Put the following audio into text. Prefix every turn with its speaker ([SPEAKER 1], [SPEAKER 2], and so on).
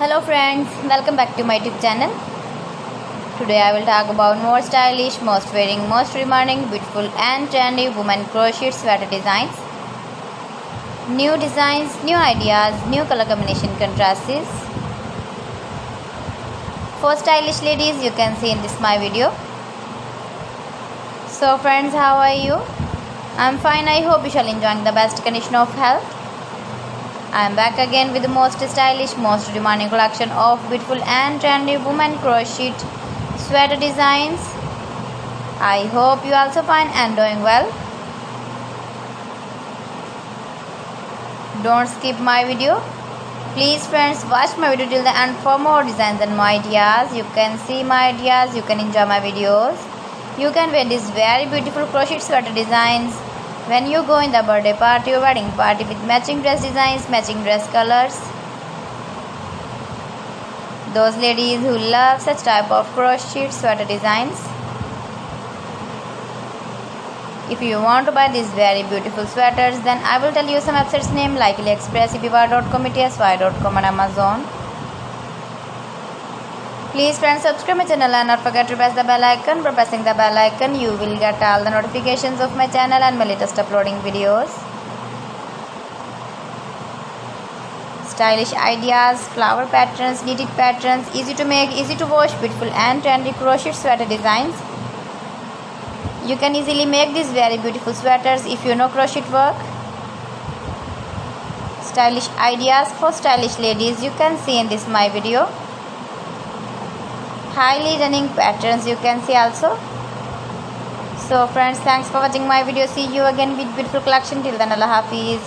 [SPEAKER 1] Hello friends, welcome back to my YouTube channel. Today I will talk about more stylish, most wearing, most demanding, beautiful and trendy women crochet sweater designs. New designs, new ideas, new color combination contrasts. For stylish ladies, you can see in this my video. So friends, how are you? I'm fine. I hope you shall enjoy the best condition of health. I am back again with the most stylish, most demanding collection of beautiful and trendy women crochet sweater designs. I hope you also fine and doing well. Don't skip my video. Please friends, watch my video till the end for more designs and more ideas. You can see my ideas, you can enjoy my videos. You can wear these very beautiful crochet sweater designs when you go in the birthday party or wedding party with matching dress designs, matching dress colors. Those ladies who love such type of crochet sweater designs. If you want to buy these very beautiful sweaters, then I will tell you some websites name like AliExpress, eBay.com, etsy.com and Amazon. Please friends, subscribe my channel and not forget to press the bell icon. By pressing the bell icon, you will get all the notifications of my channel and my latest uploading videos. Stylish ideas, flower patterns, knitted patterns, easy to make, easy to wash, beautiful and trendy crochet sweater designs. You can easily make these very beautiful sweaters if you know crochet work. Stylish ideas for stylish ladies, you can see in this my video. Highly running patterns you can see also. So friends, thanks for watching my video. See you again with beautiful collection. Till then, Allah Hafiz.